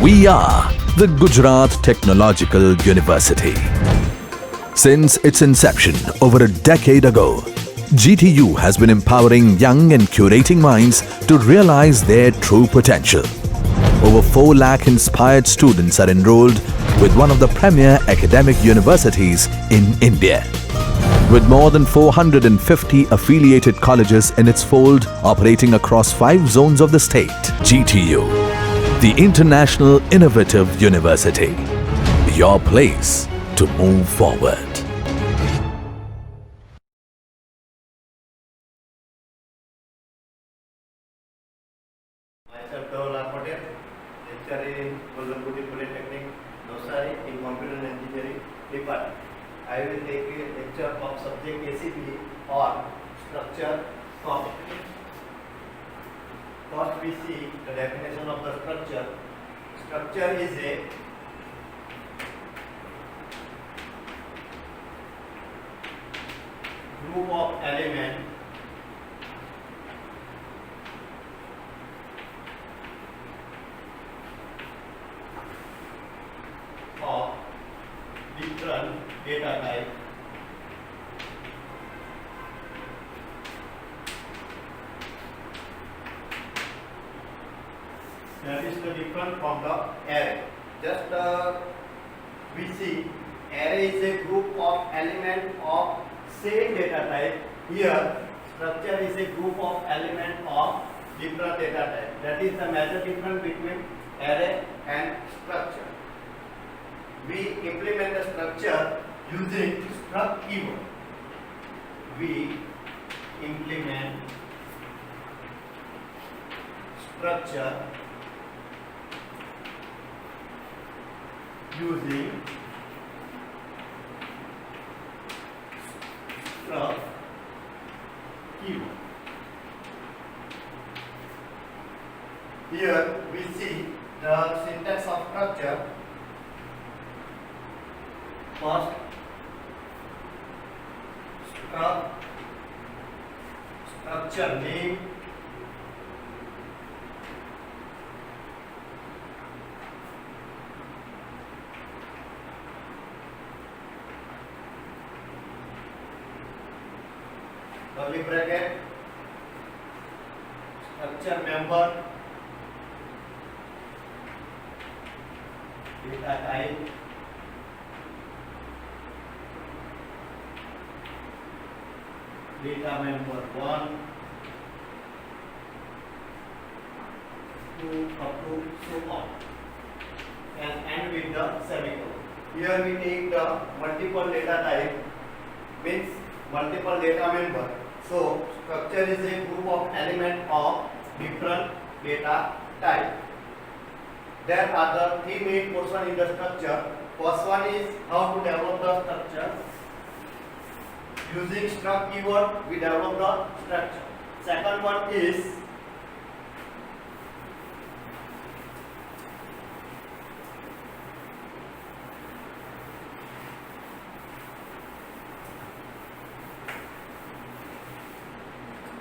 We are the Gujarat Technological University. Since its inception over a decade ago, GTU has been empowering young and curating minds to realize their true potential. Over 4 lakh inspired students are enrolled with one of the premier academic universities in India. With more than 450 affiliated colleges in its fold operating across 5 zones of the state, GTU, the International Innovative University, your place to move forward. Myself Dawal Patel, lecturer in Gollanpuri Polytechnic, Navsari in Computer and Engineering Department. I will take a lecture of subject ACP or structure topic. First we see the definition of the structure. Structure is a group of elements of different data type that is the different from the array. Just we see array is a group of element of same data type. Here structure is a group of element of different data type. That is the major difference between array and structure. We implement the structure using struct keyword. We implement structure using struct keyword. Here we see the syntax of structure. First, structure name, curly bracket, structure member, data type, data member 1, 2 up to so on, and end with the semicolon. Here we take the multiple data type, means multiple data member. So structure is a group of element of different data type. There are the 3 main portions in the structure. First one is how to develop the structure. Using struct keyword, we develop the structure. Second one is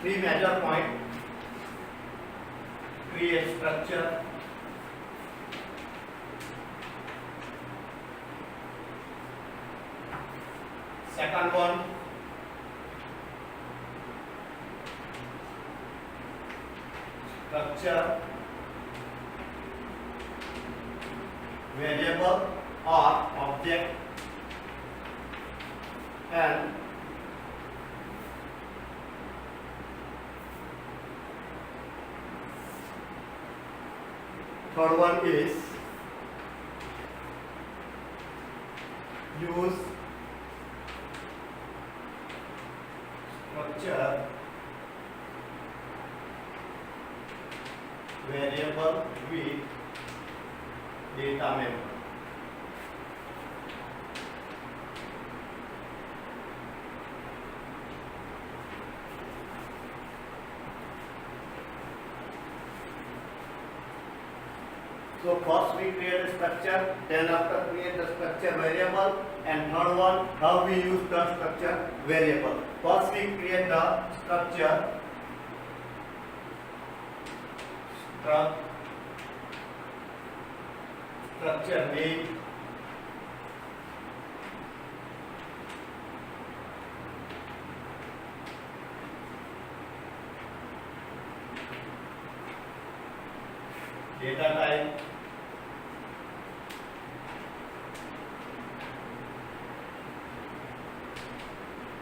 three major points. Create structure, second one structure variable or object, and third one is use structure variable with data member. So first we create a structure, then after create the structure variable, and third one how we use the structure variable. First we create the structure struct structure name, data type,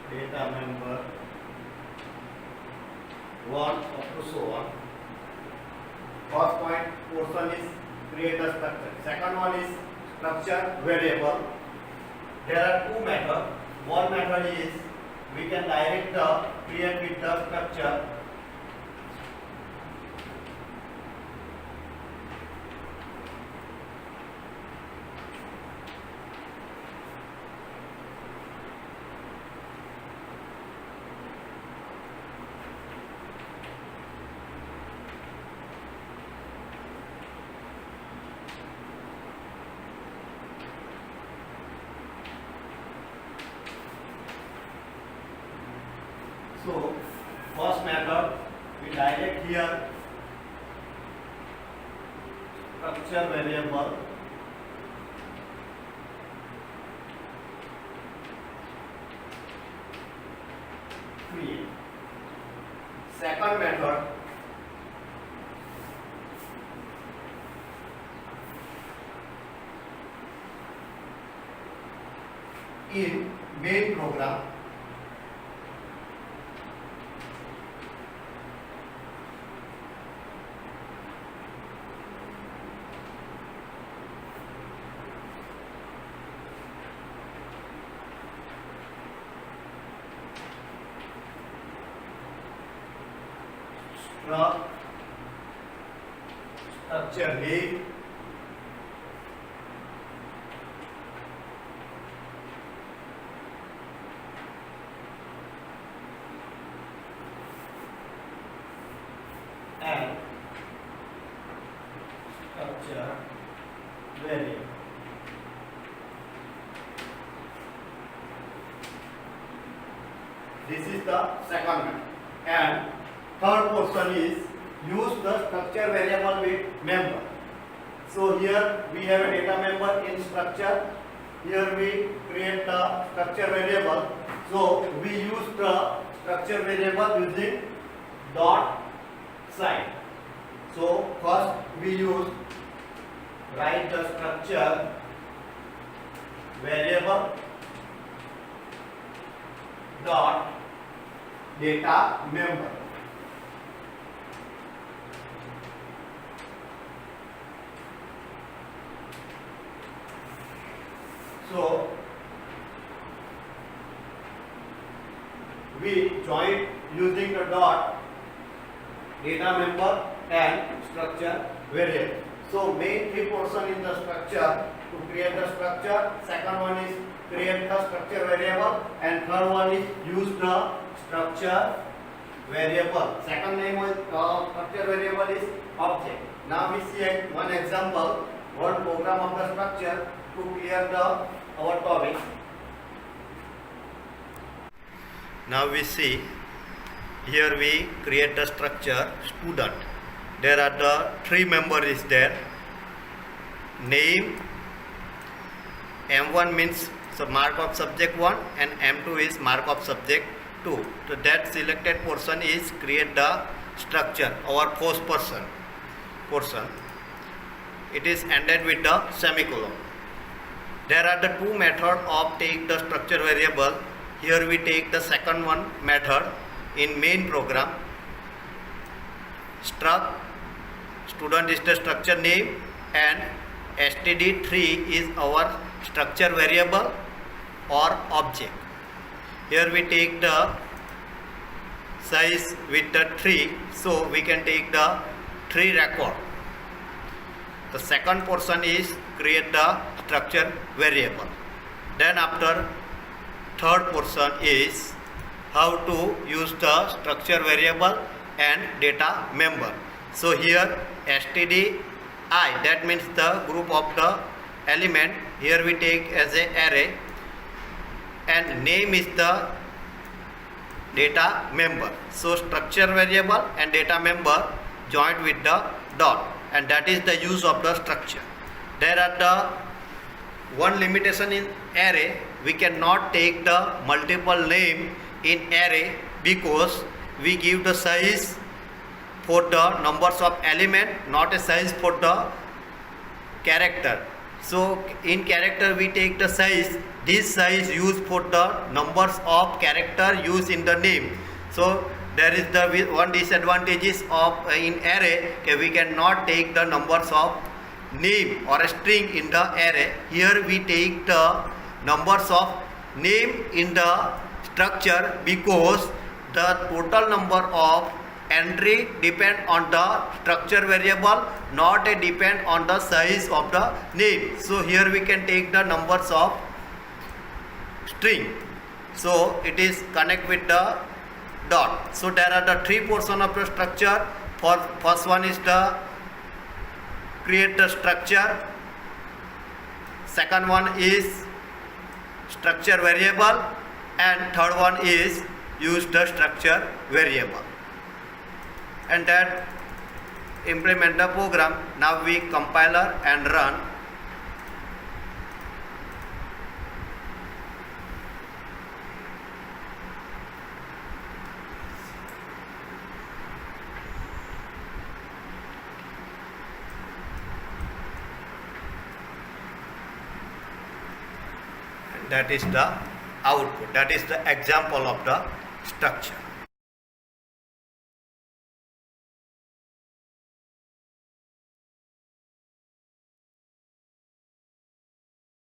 data member, one up to so on. First point portion is create a structure. Second one is structure variable. There are two methods. One method is we can direct the create with the structure. So, first method, we direct here structure variable create. Second method, in main program, structure name, and structure variable. This is the second method. And third portion is use the structure variable with member. So here we have a data member in structure. Here we create the structure variable. So we use the structure variable using dot sign. So first we use write the structure variable dot data member. So we join using the dot data member and structure variable. So main three portion in the structure to create the structure. Second one is create the structure variable, and third one is use the structure variable. Second name of structure variable is object. Now we see one example, one program of the structure to clear our topic. Now we see here we create the structure student. There are the three members is there. Name, M1 means the mark of subject 1 and M2 is mark of subject 2. So that selected portion is create the structure, our first portion. It is ended with the semicolon. There are the two methods of take the structure variable. Here we take the second one method in main program. Struct student is the structure name and std3 is our structure variable or object. Here we take the size with the 3, so we can take the 3 record. The second portion is create the structure variable. Then after third portion is how to use the structure variable and data member. So here stdi, that means the group of the element. Here we take as a array, and name is the data member. So structure variable and data member joined with the dot, and that is the use of the structure. there are the one limitation in array, we cannot take the multiple name in array because we give the size for the numbers of element, not a size for the character. So in character we take the size, this size used for the numbers of character used in the name. So there is the one disadvantages of in array, we cannot take the numbers of name or a string in the array. Here we take the numbers of name in the structure because the total number of entry depend on the structure variable, not a depend on the size of the name. So here we can take the numbers of string. So it is connect with the dot. So there are the three portions of the structure. For first one is the create the structure, second one is structure variable, and third one is use the structure variable. And that implement the program. Now we compiler and run. That is the output, that is the example of the structure.